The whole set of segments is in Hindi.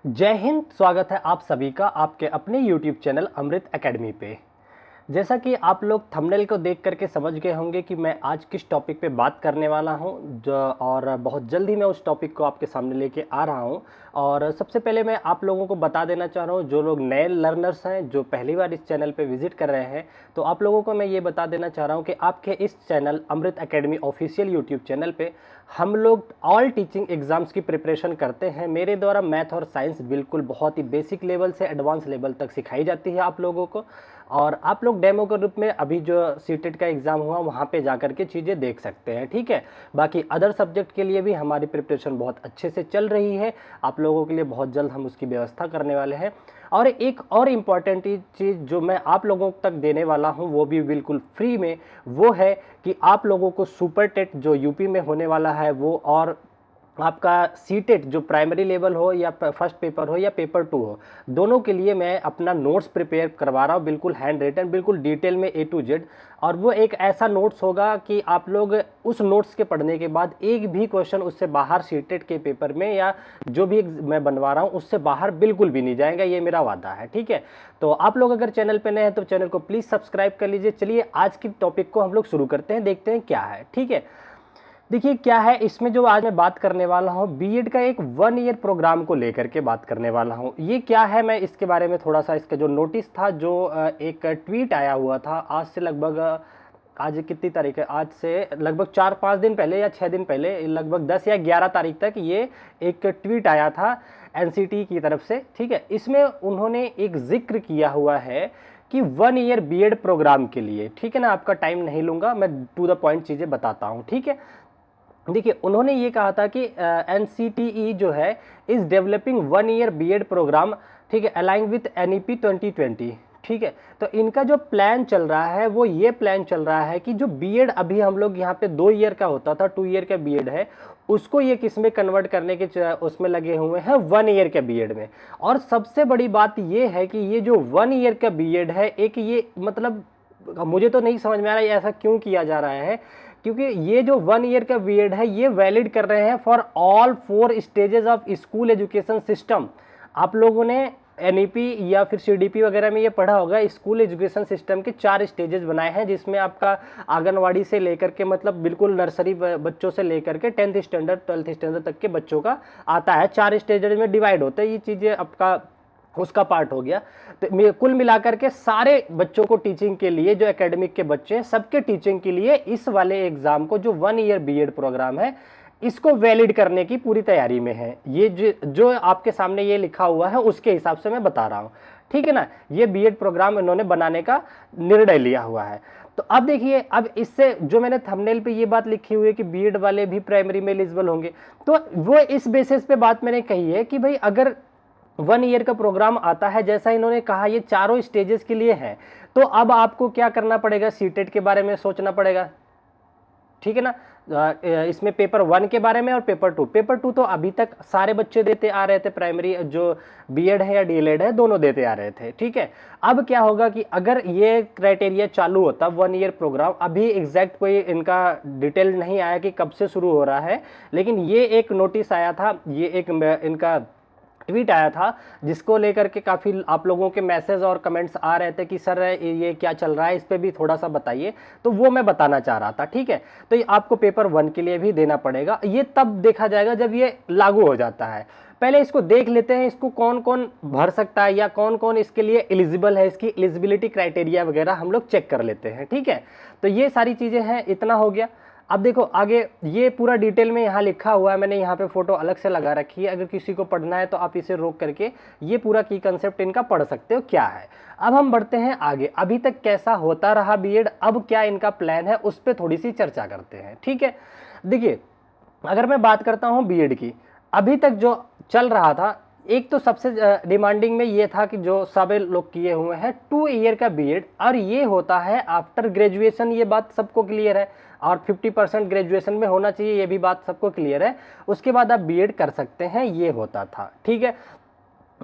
जय हिंद। स्वागत है आप सभी का आपके अपने YouTube चैनल अमृत एकेडमी पे। जैसा कि आप लोग थंबनेल को देख करके समझ गए होंगे कि मैं आज किस टॉपिक पे बात करने वाला हूं और बहुत जल्दी मैं उस टॉपिक को आपके सामने लेके आ रहा हूं। और सबसे पहले मैं आप लोगों को बता देना चाह रहा हूं, जो लोग नए लर्नर्स हैं, जो पहली बार इस चैनल पे विजिट कर रहे हैं, तो आप लोगों को मैं ये बता देना चाह रहा हूं कि आपके इस चैनल अमृत एकेडमी ऑफिशियल यूट्यूब चैनल पे हम लोग ऑल टीचिंग एग्जाम्स की प्रिपरेशन करते हैं। मेरे द्वारा मैथ और साइंस बिल्कुल बहुत ही बेसिक लेवल से एडवांस लेवल तक सिखाई जाती है आप लोगों को। और आप लोग डेमो के रूप में अभी जो सीटेट का एग्ज़ाम हुआ वहाँ पे जाकर के चीज़ें देख सकते हैं, ठीक है। बाकी अदर सब्जेक्ट के लिए भी हमारी प्रिपरेशन बहुत अच्छे से चल रही है। आप लोगों के लिए बहुत जल्द हम उसकी व्यवस्था करने वाले हैं। और एक और इम्पॉर्टेंट चीज़ जो मैं आप लोगों तक देने वाला हूँ, वो भी बिल्कुल फ्री में, वो है कि आप लोगों को सुपर टेट जो यूपी में होने वाला है वो, और आपका सीटेट जो प्राइमरी लेवल हो या फर्स्ट पेपर हो या पेपर 2 हो, दोनों के लिए मैं अपना नोट्स प्रिपेयर करवा रहा हूँ, बिल्कुल हैंड रिटन, बिल्कुल डिटेल में A to Z। और वो एक ऐसा नोट्स होगा कि आप लोग उस नोट्स के पढ़ने के बाद एक भी क्वेश्चन उससे बाहर सीटेट के पेपर में या जो भी मैं बनवा रहा हूँ उससे बाहर बिल्कुल भी नहीं जाएगा, ये मेरा वादा है, ठीक है। तो आप लोग अगर चैनल पे नए हैं तो चैनल को प्लीज़ सब्सक्राइब कर लीजिए। चलिए आज की टॉपिक को हम लोग शुरू करते हैं, देखते हैं क्या है, ठीक है। देखिए क्या है इसमें, जो आज मैं बात करने वाला हूँ बीएड का एक 1 ईयर प्रोग्राम को लेकर के बात करने वाला हूँ। ये क्या है, मैं इसके बारे में थोड़ा सा, इसका जो नोटिस था, जो एक ट्वीट आया हुआ था आज से लगभग, आज कितनी तारीख है, आज से लगभग 4-5 दिन पहले या 6 दिन पहले, लगभग 10 या 11 तारीख तक ये एक ट्वीट आया था एनसीटी की तरफ से, ठीक है। इसमें उन्होंने एक जिक्र किया हुआ है कि 1 ईयर बीएड प्रोग्राम के लिए, ठीक है ना। आपका टाइम नहीं लूँगा, मैं टू द पॉइंट चीज़ें बताता हूँ, ठीक है। देखिए उन्होंने ये कहा था कि एनसीटीई जो है is developing 1 year BEd program, ठीक है, अलाइन विथ एनईपी 2020, ठीक है। तो इनका जो प्लान चल रहा है वो ये प्लान चल रहा है कि जो बीएड अभी हम लोग यहाँ पे 2 ईयर का होता था, 2 ईयर का बीएड है, उसको ये किस में कन्वर्ट करने के उसमें लगे हुए हैं 1 ईयर के बीएड में। और सबसे बड़ी बात ये है कि ये जो 1 ईयर का बीएड है, एक ये मतलब मुझे तो नहीं समझ में आ रहा है ऐसा क्यों किया जा रहा है, क्योंकि ये जो 1 ईयर का बीएड है ये वैलिड कर रहे हैं for all 4 stages of school education system. आप लोगों ने एनईपी या फिर सीडीपी वगैरह में ये पढ़ा होगा, स्कूल एजुकेशन सिस्टम के 4 स्टेजेस बनाए हैं, जिसमें आपका आंगनवाड़ी से लेकर के मतलब बिल्कुल नर्सरी बच्चों से लेकर के 10th स्टैंडर्ड 12th स्टैंडर्ड तक के बच्चों का आता है। 4 स्टेजेस में डिवाइड होते हैं, ये चीज़ें आपका उसका पार्ट हो गया। तो कुल मिलाकर के सारे बच्चों को टीचिंग के लिए, जो एकेडमिक के बच्चे हैं सबके टीचिंग के लिए इस वाले एग्जाम को, जो 1 ईयर बीएड प्रोग्राम है, इसको वैलिड करने की पूरी तैयारी में है। ये जो आपके सामने ये लिखा हुआ है उसके हिसाब से मैं बता रहा हूँ, ठीक है ना। ये बीएड प्रोग्राम इन्होंने बनाने का निर्णय लिया हुआ है। तो अब देखिए, अब इससे जो मैंने थंबनेल पे ये बात लिखी हुई है कि बीएड वाले भी प्राइमरी में एलिजिबल होंगे, तो वो इस बेसिस पे बात मैंने कही है कि भाई अगर 1 ईयर का प्रोग्राम आता है, जैसा इन्होंने कहा ये चारों स्टेजेस के लिए है, तो अब आपको क्या करना पड़ेगा, सीटेट के बारे में सोचना पड़ेगा, ठीक है ना। इसमें पेपर 1 के बारे में और पेपर 2। पेपर 2 तो अभी तक सारे बच्चे देते आ रहे थे, प्राइमरी जो बीएड है या डीएलएड है दोनों देते आ रहे थे, ठीक है। अब क्या होगा कि अगर ये क्राइटेरिया चालू होता 1 ईयर प्रोग्राम, अभी एग्जैक्ट कोई इनका डिटेल नहीं आया कि कब से शुरू हो रहा है, लेकिन ये एक नोटिस आया था, ये एक इनका ट्वीट आया था, जिसको लेकर के काफ़ी आप लोगों के मैसेज और कमेंट्स आ रहे थे कि सर ये क्या चल रहा है, इस पर भी थोड़ा सा बताइए। तो वो मैं बताना चाह रहा था, ठीक है। तो ये आपको पेपर 1 के लिए भी देना पड़ेगा, ये तब देखा जाएगा जब ये लागू हो जाता है। पहले इसको देख लेते हैं, इसको कौन कौन भर सकता है या कौन कौन इसके लिए एलिजिबल है, इसकी एलिजिबिलिटी क्राइटेरिया वगैरह हम लोग चेक कर लेते हैं, ठीक है। तो ये सारी चीज़ें हैं, इतना हो गया। अब देखो आगे ये पूरा डिटेल में यहाँ लिखा हुआ है, मैंने यहाँ पे फोटो अलग से लगा रखी है, अगर किसी को पढ़ना है तो आप इसे रोक करके ये पूरा की कंसेप्ट इनका पढ़ सकते हो क्या है। अब हम बढ़ते हैं आगे, अभी तक कैसा होता रहा बीएड, अब क्या इनका प्लान है उस पर थोड़ी सी चर्चा करते हैं, ठीक है। देखिए अगर मैं बात करता हूँ बीएड की, अभी तक जो चल रहा था, एक तो सबसे डिमांडिंग में ये था कि जो सब लोग किए हुए हैं 2 ईयर का बीएड, और ये होता है आफ्टर ग्रेजुएशन, ये बात सबको क्लियर है, और 50% ग्रेजुएशन में होना चाहिए, ये भी बात सबको क्लियर है। उसके बाद आप बीएड कर सकते हैं, ये होता था, ठीक है।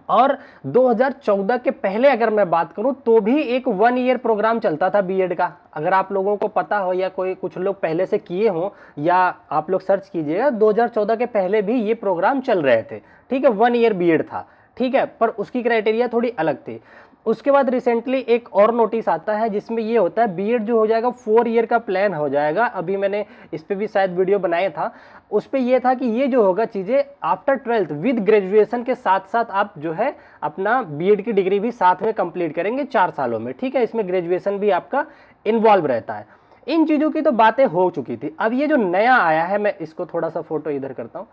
और 2014 के पहले अगर मैं बात करूं तो भी एक 1 ईयर प्रोग्राम चलता था बीएड का, अगर आप लोगों को पता हो या कोई कुछ लोग पहले से किए हों, या आप लोग सर्च कीजिएगा, 2014 के पहले भी ये प्रोग्राम चल रहे थे, ठीक है। 1 ईयर बीएड था, ठीक है, पर उसकी क्राइटेरिया थोड़ी अलग थी। उसके बाद रिसेंटली एक और नोटिस आता है जिसमें ये होता है बीएड जो हो जाएगा 4 ईयर का प्लान हो जाएगा। अभी मैंने इस पे भी शायद वीडियो बनाया था, उस पे ये था कि ये जो होगा चीज़ें आफ्टर 12th विद ग्रेजुएशन के साथ साथ आप जो है अपना बीएड की डिग्री भी साथ में कंप्लीट करेंगे 4 सालों में, ठीक है। इसमें ग्रेजुएशन भी आपका इन्वॉल्व रहता है। इन चीज़ों की तो बातें हो चुकी थी। अब ये जो नया आया है, मैं इसको थोड़ा सा फोटो इधर करता हूँ,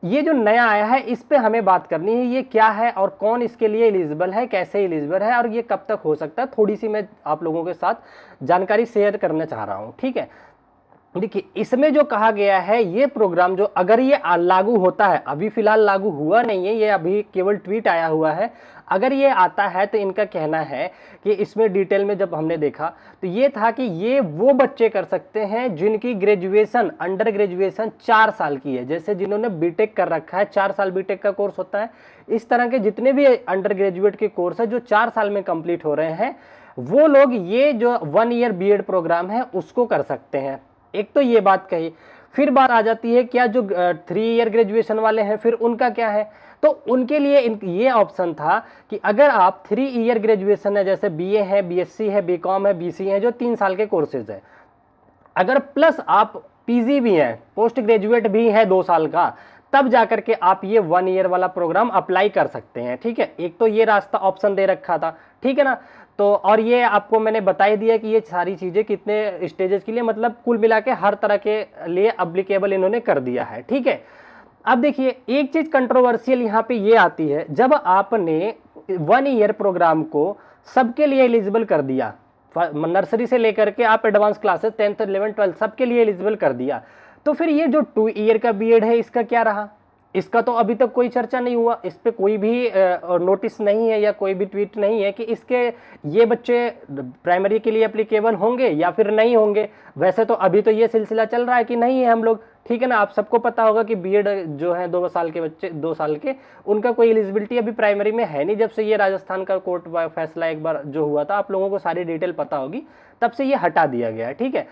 ये जो नया आया है इस पे हमें बात करनी है। ये क्या है और कौन इसके लिए एलिजिबल है, कैसे एलिजिबल है और ये कब तक हो सकता है, थोड़ी सी मैं आप लोगों के साथ जानकारी शेयर करना चाह रहा हूँ, ठीक है। देखिए, इसमें जो कहा गया है ये प्रोग्राम जो अगर ये लागू होता है, अभी फिलहाल लागू हुआ नहीं है, ये अभी केवल ट्वीट आया हुआ है, अगर ये आता है तो इनका कहना है कि इसमें डिटेल में जब हमने देखा तो ये था कि ये वो बच्चे कर सकते हैं जिनकी ग्रेजुएशन अंडर ग्रेजुएशन 4 साल की है, जैसे जिन्होंने बीटेक कर रखा है, 4 साल बीटेक का कोर्स होता है, इस तरह के जितने भी अंडर ग्रेजुएट के कोर्स है जो 4 साल में कंप्लीट हो रहे हैं, वो लोग ये जो 1 ईयर बीएड प्रोग्राम है उसको कर सकते हैं। एक तो ये बात कही। फिर बात आ जाती है क्या जो 3 ईयर ग्रेजुएशन वाले हैं फिर उनका क्या है, तो उनके लिए ये ऑप्शन था कि अगर आप 3 ईयर ग्रेजुएशन है, जैसे बीए है, बीएससी है, बीकॉम है, बीसी है, जो 3 साल के कोर्सेज है, अगर प्लस आप पीजी भी हैं, पोस्ट ग्रेजुएट भी है 2 साल का, तब जाकर के आप ये 1 ईयर वाला प्रोग्राम अप्लाई कर सकते हैं, ठीक है। एक तो ये रास्ता ऑप्शन दे रखा था, ठीक है ना। तो और ये आपको मैंने बता ही दिया कि ये सारी चीजें कितने स्टेजेस के लिए, मतलब कुल मिला के हर तरह के लिए अप्लीकेबल इन्होंने कर दिया है, ठीक है। अब देखिए, एक चीज कंट्रोवर्शियल यहाँ पे ये आती है, जब आपने 1 ईयर प्रोग्राम को सबके लिए एलिजिबल कर दिया, नर्सरी से लेकर के आप advance classes 10th 11th 12th सबके लिए एलिजिबल कर दिया, तो फिर ये जो 2 ईयर का बीएड है इसका क्या रहा? इसका तो अभी तक कोई चर्चा नहीं हुआ, इस पे कोई भी नोटिस नहीं है या कोई भी ट्वीट नहीं है कि इसके ये बच्चे प्राइमरी के लिए एप्लीकेबल होंगे या फिर नहीं होंगे। वैसे तो अभी तो ये सिलसिला चल रहा है कि नहीं है हम लोग, ठीक है ना। आप सबको पता होगा कि बीएड जो है 2 साल के बच्चे, 2 साल के, उनका कोई एलिजिबिलिटी अभी प्राइमरी में है नहीं। जब से ये राजस्थान का कोर्ट फैसला एक बार जो हुआ था, आप लोगों को सारी डिटेल पता होगी, तब से ये हटा दिया गया है, ठीक है।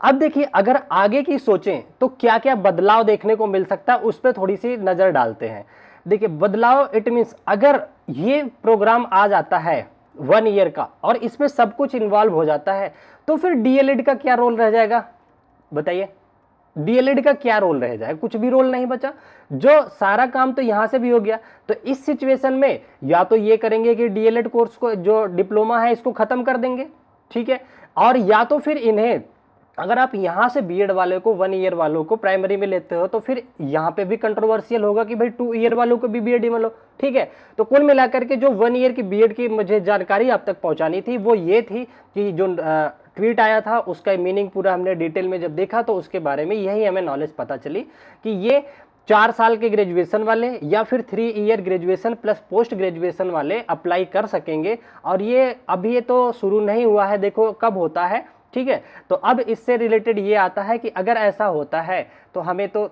अब देखिए, अगर आगे की सोचें तो क्या क्या बदलाव देखने को मिल सकता है, उस पर थोड़ी सी नजर डालते हैं। देखिए, बदलाव इट मीन्स अगर ये प्रोग्राम आ जाता है 1 ईयर का और इसमें सब कुछ इन्वॉल्व हो जाता है, तो फिर डीएलएड का क्या रोल रह जाएगा, बताइए। डीएलएड का क्या रोल रह जाएगा? कुछ भी रोल नहीं बचा। जो सारा काम तो यहां से भी हो गया, तो इस सिचुएशन में या तो ये करेंगे कि डीएलएड कोर्स को, जो डिप्लोमा है, इसको खत्म कर देंगे, ठीक है। और या तो फिर इन्हें, अगर आप यहां से बीएड वाले को, 1 ईयर वालों को प्राइमरी में लेते हो, तो फिर यहां पे भी कंट्रोवर्शियल होगा कि भाई 2 ईयर वालों को भी बीएड में लो, ठीक है। तो कुल मिलाकर के जो 1 ईयर की बीएड की मुझे जानकारी आप तक पहुंचानी थी वो ये थी कि जो ट्वीट आया था उसका मीनिंग पूरा हमने डिटेल में जब देखा तो उसके बारे में यही हमें नॉलेज पता चली कि ये 4 साल के ग्रेजुएशन वाले या फिर 3 year graduation plus post graduation वाले अप्लाई कर सकेंगे। और ये अभी तो शुरू नहीं हुआ है, देखो कब होता है, ठीक है। तो अब इससे रिलेटेड ये आता है कि अगर ऐसा होता है तो हमें तो,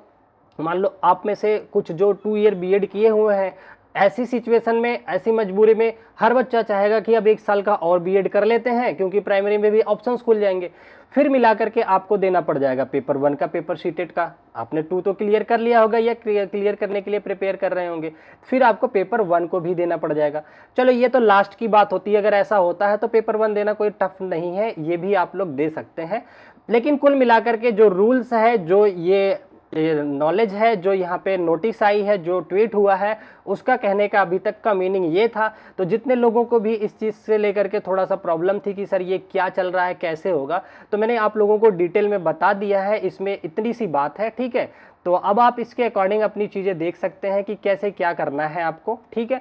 मान लो आप में से कुछ जो 2 ईयर बीएड किए हुए हैं, ऐसी सिचुएशन में, ऐसी मजबूरी में हर बच्चा चाहेगा कि अब 1 साल का और बीएड कर लेते हैं, क्योंकि प्राइमरी में भी ऑप्शंस खुल जाएंगे। फिर मिला करके आपको देना पड़ जाएगा पेपर 1 का, पेपर सीटेट का। आपने 2 तो क्लियर कर लिया होगा या क्लियर करने के लिए प्रिपेयर कर रहे होंगे, फिर आपको पेपर 1 को भी देना पड़ जाएगा। चलो, ये तो लास्ट की बात होती है, अगर ऐसा होता है तो पेपर 1 देना कोई टफ नहीं है, ये भी आप लोग दे सकते हैं। लेकिन कुल मिलाकर के जो रूल्स है, जो ये नॉलेज है, जो यहाँ पे नोटिस आई है, जो ट्वीट हुआ है, उसका कहने का अभी तक का मीनिंग ये था। तो जितने लोगों को भी इस चीज़ से लेकर के थोड़ा सा प्रॉब्लम थी कि सर ये क्या चल रहा है, कैसे होगा, तो मैंने आप लोगों को डिटेल में बता दिया है। इसमें इतनी सी बात है, ठीक है। तो अब आप इसके अकॉर्डिंग अपनी चीज़ें देख सकते हैं कि कैसे क्या करना है आपको, ठीक है।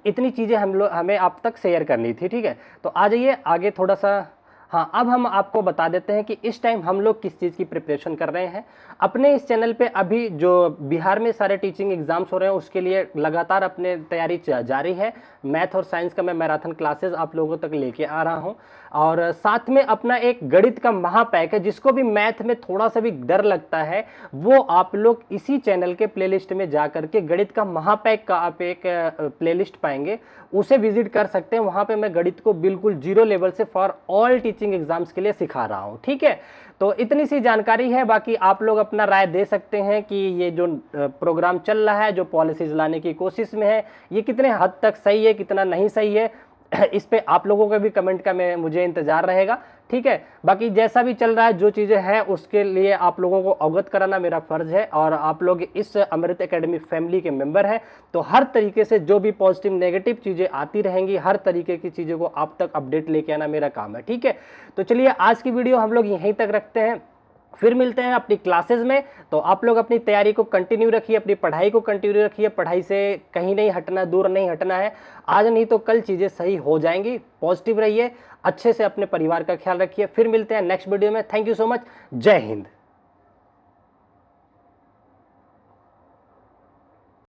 इतनी चीज़ें हमें आप तक शेयर करनी थी, ठीक है। तो आ जाइए आगे थोड़ा सा। हाँ, अब हम आपको बता देते हैं कि इस टाइम हम लोग किस चीज़ की प्रिपरेशन कर रहे हैं। अपने इस चैनल पे अभी जो बिहार में सारे टीचिंग एग्जाम्स हो रहे हैं उसके लिए लगातार अपने तैयारी जारी है। मैथ और साइंस का मैं मैराथन क्लासेस आप लोगों तक लेके आ रहा हूँ। और साथ में अपना एक गणित का महापैक है। जिसको भी मैथ में थोड़ा सा भी डर लगता है वो आप लोग इसी चैनल के प्लेलिस्ट में जा करके गणित का महापैक का आप एक प्लेलिस्ट पाएंगे, उसे विजिट कर सकते हैं। वहां पे मैं गणित को बिल्कुल जीरो लेवल से फॉर ऑल टीचिंग एग्जाम्स के लिए सिखा रहा हूं। ठीक है, तो इतनी सी जानकारी है, बाकी आप लोग अपना राय दे सकते हैं कि ये जो प्रोग्राम चल रहा है, जो पॉलिसीज लाने की कोशिश में है, ये कितने हद तक सही है, कितना नहीं सही है, इस पे आप लोगों का भी कमेंट का मुझे इंतजार रहेगा। ठीक है, बाकी जैसा भी चल रहा है, जो चीज़ें हैं उसके लिए आप लोगों को अवगत कराना मेरा फर्ज है, और आप लोग इस अमृत एकेडमी फैमिली के मेंबर हैं, तो हर तरीके से जो भी पॉजिटिव नेगेटिव चीज़ें आती रहेंगी, हर तरीके की चीज़ों को आप तक अपडेट लेके आना मेरा काम है। ठीक है, तो चलिए आज की वीडियो हम लोग यहीं तक रखते हैं, फिर मिलते हैं अपनी क्लासेस में। तो आप लोग अपनी तैयारी को कंटिन्यू रखिए, अपनी पढ़ाई को कंटिन्यू रखिए, पढ़ाई से कहीं नहीं हटना, दूर नहीं हटना है। आज नहीं तो कल चीज़ें सही हो जाएंगी। पॉजिटिव रहिए, अच्छे से अपने परिवार का ख्याल रखिए। फिर मिलते हैं नेक्स्ट वीडियो में। Thank you so much. जय हिंद।